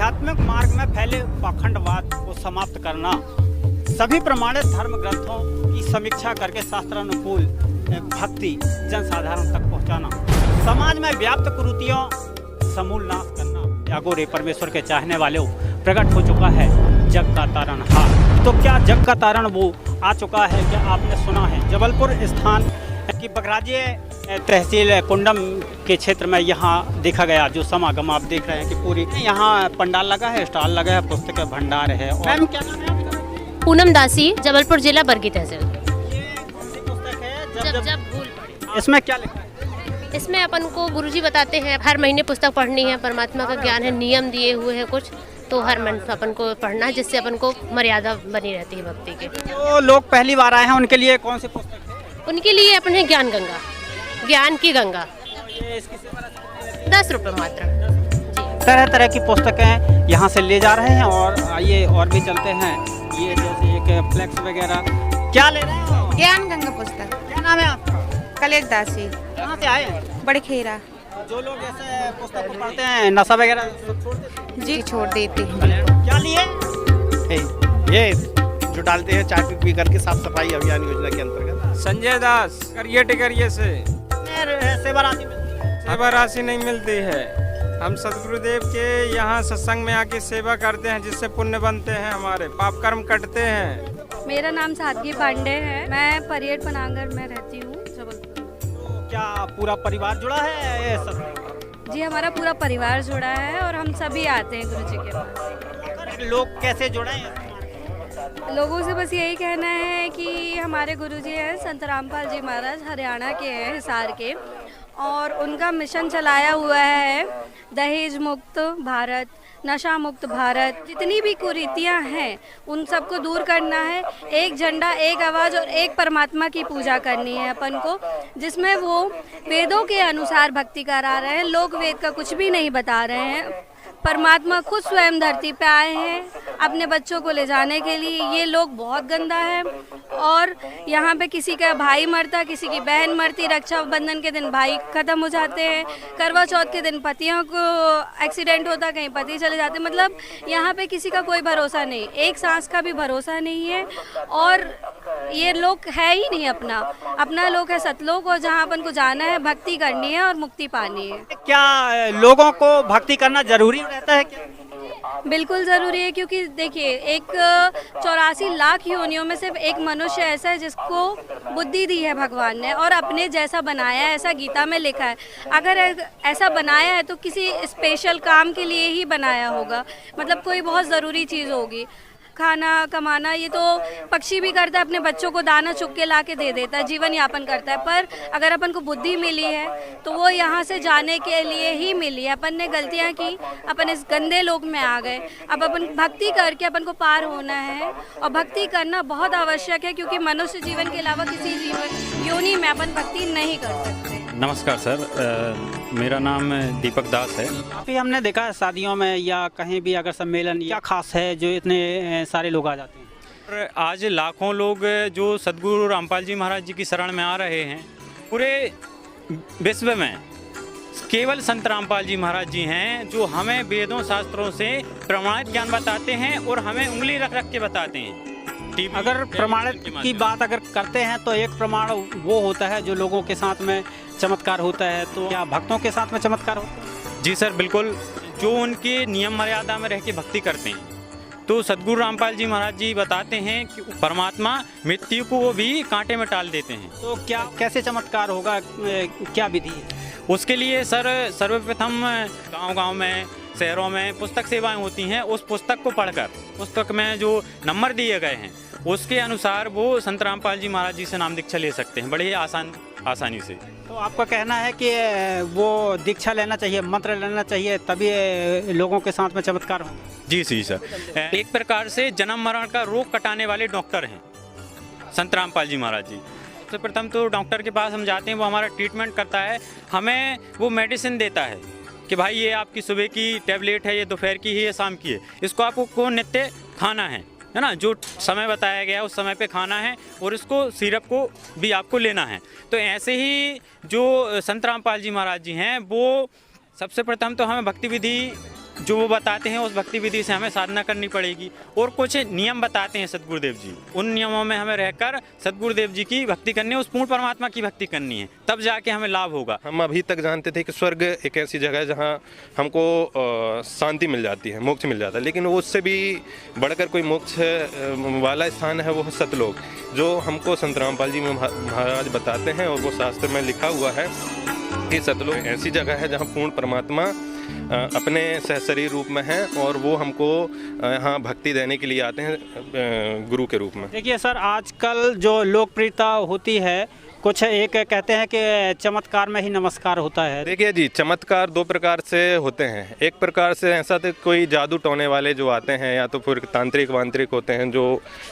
आध्यात्मिक मार्ग में फैले पाखंडवाद को समाप्त करना, सभी प्रमाणित धर्म ग्रंथों की समीक्षा करके शास्त्रानुकूल भक्ति जनसाधारण तक पहुंचाना, समाज में व्याप्त कुरीतियों समूल नाश करना। अघोरे परमेश्वर के चाहने वाले प्रकट हो चुका है जग का तारणहार। तो क्या जग का तारण वो आ चुका है? क्या आपने सुना है जबलपुर स्थान की बगराजिया तहसील कुंडम के क्षेत्र में यहाँ देखा गया जो समागम आप देख रहे हैं कि पूरी यहाँ पंडाल लगा है, स्टॉल लगा है, पुस्तक भंडार है। मैम क्या नाम है आपका? पूनम दासी, जबलपुर जिला बरगी तहसील। ये कौन सी पुस्तक है? जब भूल पड़ी। इसमें क्या लिखा है? इसमें अपन को गुरुजी बताते हैं हर महीने पुस्तक पढ़नी है, परमात्मा का ज्ञान है, नियम दिए हुए हैं कुछ, तो हर मंथ अपन को पढ़ना है जिससे अपन को मर्यादा बनी रहती है भक्ति की। तो लोग पहली बार आए हैं उनके लिए कौन सी पुस्तक है? उनके लिए अपने ज्ञान गंगा, ज्ञान की गंगा, ये इसकी सेवा 10 रुपये मात्र। जी, तरह तरह की पुस्तकें यहाँ से ले जा रहे हैं और आइए और भी चलते हैं। ये जैसे एक फ्लेक्स वगैरह क्या ले रहे हो? ज्ञान गंगा पुस्तक। क्या नाम है आपका? कलेश दासी। कहाँ से आए हैं? बड़े खेरा। जो लोग ऐसे पुस्तक को पढ़ते हैं नशा वगैरह छोड़ देते हैं? जी छोड़ देती हूँ। क्या लिए? ये जो डालते हैं चाय पी करके साफ सफाई अभियान योजना के अंतर्गत। संजय दास करिए टिकरिए से सेवा राशि मिलती है? सेवा राशि नहीं मिलती है। हम सदगुरुदेव के यहाँ सत्संग में आके सेवा करते हैं जिससे पुण्य बनते हैं, हमारे पाप कर्म कटते हैं। मेरा नाम सादगी पांडे है, मैं परियट पनागर में रहती हूँ जबलपुर। तो क्या पूरा परिवार जुड़ा है ये सब? जी हमारा पूरा परिवार जुड़ा है और हम सभी आते हैं गुरु जी के पास। लोग कैसे जुड़े हैं? लोगों से बस यही कहना है कि हमारे गुरु जी हैं संत रामपाल जी महाराज, हरियाणा के हैं, हिसार के, और उनका मिशन चलाया हुआ है दहेज मुक्त भारत, नशा मुक्त भारत। जितनी भी कुरीतियां हैं उन सबको दूर करना है। एक झंडा, एक आवाज़ और एक परमात्मा की पूजा करनी है अपन को, जिसमें वो वेदों के अनुसार भक्ति करा रहे हैं। लोग वेद का कुछ भी नहीं बता रहे हैं। परमात्मा खुद स्वयं धरती पे आए हैं अपने बच्चों को ले जाने के लिए। ये लोग बहुत गंदा है और यहाँ पे किसी का भाई मरता, किसी की बहन मरती, रक्षाबंधन के दिन भाई ख़त्म हो जाते हैं, करवा चौथ के दिन पतियों को एक्सीडेंट होता, कहीं पति चले जाते। मतलब यहाँ पे किसी का कोई भरोसा नहीं, एक सांस का भी भरोसा नहीं है। और ये लोग है ही नहीं अपना, अपना लोग है सतलोक, और जहाँ अपन को जाना है भक्ति करनी है और मुक्ति पानी है। क्या लोगों को भक्ति करना जरूरी रहता है क्या? बिल्कुल ज़रूरी है, क्योंकि देखिए एक 84 लाख योनियों में सिर्फ एक मनुष्य ऐसा है जिसको बुद्धि दी है भगवान ने और अपने जैसा बनाया है, ऐसा गीता में लिखा है। अगर ऐसा बनाया है तो किसी स्पेशल काम के लिए ही बनाया होगा, मतलब कोई बहुत ज़रूरी चीज़ होगी। खाना कमाना ये तो पक्षी भी करता है, अपने बच्चों को दाना चुग के ला के दे देता है, जीवन यापन करता है। पर अगर अपन को बुद्धि मिली है तो वो यहाँ से जाने के लिए ही मिली है। अपन ने गलतियाँ की, अपन इस गंदे लोक में आ गए। अब अपन भक्ति करके अपन को पार होना है, और भक्ति करना बहुत आवश्यक है, क्योंकि मनुष्य जीवन के अलावा किसी जीवन योनि में अपन भक्ति नहीं कर सकते। नमस्कार सर, मेरा नाम दीपक दास है। अभी हमने देखा है शादियों में या कहीं भी अगर सम्मेलन, क्या खास है जो इतने सारे लोग आ जाते हैं? और आज लाखों लोग जो सदगुरु रामपाल जी महाराज जी की शरण में आ रहे हैं, पूरे विश्व में केवल संत रामपाल जी महाराज जी हैं जो हमें वेदों शास्त्रों से प्रमाणित ज्ञान बताते हैं और हमें उंगली रख रख के बताते हैं। अगर प्रमाणित की बात अगर करते हैं तो एक प्रमाण वो होता है जो लोगों के साथ में चमत्कार होता है, तो क्या भक्तों के साथ में चमत्कार होता है? जी सर बिल्कुल, जो उनके नियम मर्यादा में रह के भक्ति करते हैं। तो सदगुरु रामपाल जी महाराज जी बताते हैं कि परमात्मा मृत्यु को भी कांटे में टाल देते हैं। तो क्या कैसे चमत्कार होगा, क्या विधि है? उसके लिए सर सर्वप्रथम गांव-गांव में, शहरों में पुस्तक सेवाएं होती हैं। उस पुस्तक को पढ़कर, पुस्तक में जो नंबर दिए गए हैं उसके अनुसार वो संत रामपाल जी महाराज जी से नाम दीक्षा ले सकते हैं, बड़े ही आसानी से। तो आपका कहना है कि वो दीक्षा लेना चाहिए, मंत्र लेना चाहिए, तभी लोगों के साथ में चमत्कार हो? जी सर, एक प्रकार से जन्म मरण का रोग कटाने वाले डॉक्टर हैं संत रामपाल जी महाराज जी। सबसे प्रथम तो डॉक्टर के पास हम जाते हैं, वो हमारा ट्रीटमेंट करता है, हमें वो मेडिसिन देता है कि भाई ये आपकी सुबह की टैबलेट है, ये दोपहर की है, ये शाम की है, इसको आपको नित्य खाना है ना, जो समय बताया गया उस समय पे खाना है, और इसको सिरप को भी आपको लेना है। तो ऐसे ही जो संत रामपाल जी महाराज जी हैं वो सबसे प्रथम तो हमें भक्ति विधि जो वो बताते हैं उस भक्ति विधि से हमें साधना करनी पड़ेगी। और कुछ नियम बताते हैं सद्गुरुदेव जी, उन नियमों में हमें रहकर सद्गुरुदेव जी की भक्ति करनी है, उस पूर्ण परमात्मा की भक्ति करनी है, तब जाके हमें लाभ होगा। हम अभी तक जानते थे कि स्वर्ग एक ऐसी जगह है जहाँ हमको शांति मिल जाती है, मोक्ष मिल जाता है, लेकिन वो उससे भी बढ़कर कोई मोक्ष वाला स्थान है, वो है सतलोक, जो हमको संत रामपाल जी महाराज बताते हैं। और वो शास्त्र में लिखा हुआ है कि सतलोक ऐसी जगह है जहाँ पूर्ण परमात्मा अपने सहशरीर रूप में है, और वो हमको यहाँ भक्ति देने के लिए आते हैं गुरु के रूप में। देखिए सर, आजकल जो लोकप्रियता होती है, कुछ एक कहते हैं कि चमत्कार में ही नमस्कार होता है। देखिए जी, चमत्कार दो प्रकार से होते हैं। एक प्रकार से ऐसा तो कोई जादू टोने वाले जो आते हैं, या तो फिर तांत्रिक वांत्रिक होते हैं जो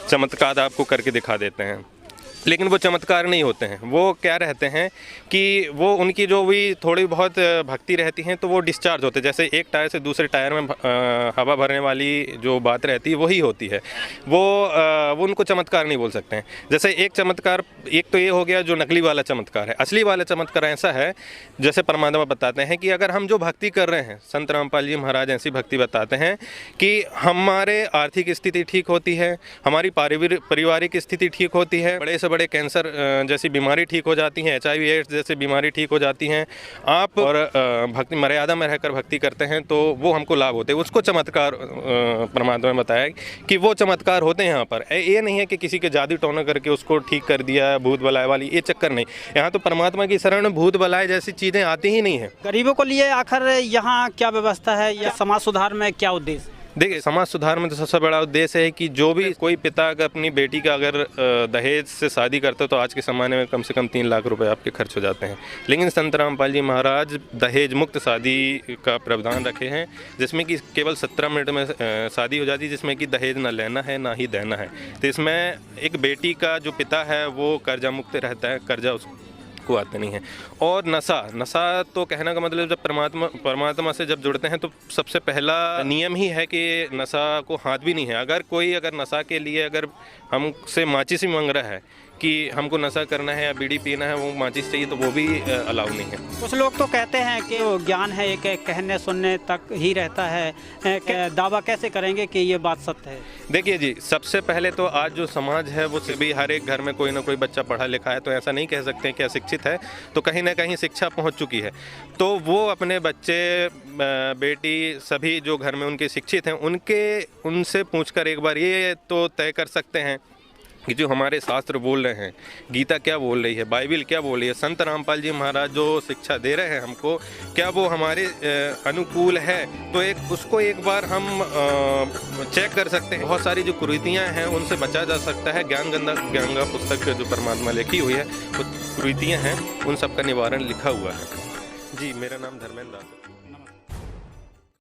चमत्कार आपको करके दिखा देते हैं, लेकिन वो चमत्कार नहीं होते हैं। वो क्या रहते हैं कि वो उनकी जो भी थोड़ी बहुत भक्ति रहती है तो वो डिस्चार्ज होते हैं, जैसे एक टायर से दूसरे टायर में हवा भरने वाली जो बात रहती है वही होती है। वो उनको चमत्कार नहीं बोल सकते हैं। जैसे एक चमत्कार, एक तो ये हो गया जो नकली वाला चमत्कार है। असली वाला चमत्कार ऐसा है, जैसे परमात्मा बताते हैं कि अगर हम जो भक्ति कर रहे हैं, संत रामपाल जी महाराज ऐसी भक्ति बताते हैं कि हमारे आर्थिक स्थिति ठीक होती है, हमारी पारिवारिक स्थिति ठीक होती है, बड़े से बड़े कैंसर जैसी बीमारी ठीक हो जाती हैं, HIV एड्स जैसी बीमारी ठीक हो जाती हैं। आप और भक्ति मर्यादा में रहकर भक्ति करते हैं तो वो हमको लाभ होते हैं। उसको चमत्कार परमात्मा ने बताया कि वो चमत्कार होते हैं यहाँ पर। ये नहीं है कि किसी के जादू टोना करके उसको ठीक कर दिया, भूत बलाए वाली, ये चक्कर नहीं। यहाँ तो परमात्मा की शरण में भूत बलाए जैसी चीज़ें आती ही नहीं है। गरीबों को लिए आखिर यहाँ क्या व्यवस्था है, या समाज सुधार में क्या उद्देश्य? देखिए, समाज सुधार में तो सबसे बड़ा उद्देश्य है कि जो भी कोई पिता अगर अपनी बेटी का अगर दहेज से शादी करते हो तो आज के ज़माने में कम से कम 3 लाख रुपए आपके खर्च हो जाते हैं। लेकिन संत रामपाल जी महाराज दहेज मुक्त शादी का प्रावधान रखे हैं, जिसमें कि केवल 17 मिनट में शादी हो जाती है, जिसमें कि दहेज ना लेना है ना ही देना है। तो इसमें एक बेटी का जो पिता है वो कर्जा मुक्त रहता है, कर्जा उसको आते नहीं है। और नशा तो कहने का मतलब जब परमात्मा से जब जुड़ते हैं तो सबसे पहला नियम ही है कि नशा को हाथ भी नहीं है। अगर नशा के लिए अगर हमसे माचिस ही मांग रहा है कि हमको नशा करना है या बीड़ी पीना है, वो माचिस चाहिए, तो वो भी अलाउ नहीं है। कुछ लोग तो कहते हैं कि वो ज्ञान है एक कहने सुनने तक ही रहता है, दावा कैसे करेंगे कि ये बात सत्य है? देखिए जी, सबसे पहले तो आज जो समाज है वो भी हर एक घर में कोई ना कोई बच्चा पढ़ा लिखा है, तो ऐसा नहीं कह सकते कि अशिक्षित है। तो कहीं ना कहीं शिक्षा पहुंच चुकी है, तो वो अपने बच्चे बेटी सभी जो घर में उनके शिक्षित हैं उनसे पूछकर एक बार ये तो तय कर सकते हैं कि जो हमारे शास्त्र बोल रहे हैं, गीता क्या बोल रही है, बाइबिल क्या बोल रही है, संत रामपाल जी महाराज जो शिक्षा दे रहे हैं हमको, क्या वो हमारे अनुकूल है? तो उसको एक बार हम चेक कर सकते हैं। बहुत सारी जो कुरीतियाँ हैं उनसे बचा जा सकता है। ज्ञान गंगा पुस्तक जो परमात्मा लिखी हुई है, वो कुरीतियाँ हैं, उन सब का निवारण लिखा हुआ है। जी, मेरा नाम धर्मेंद्र दास है।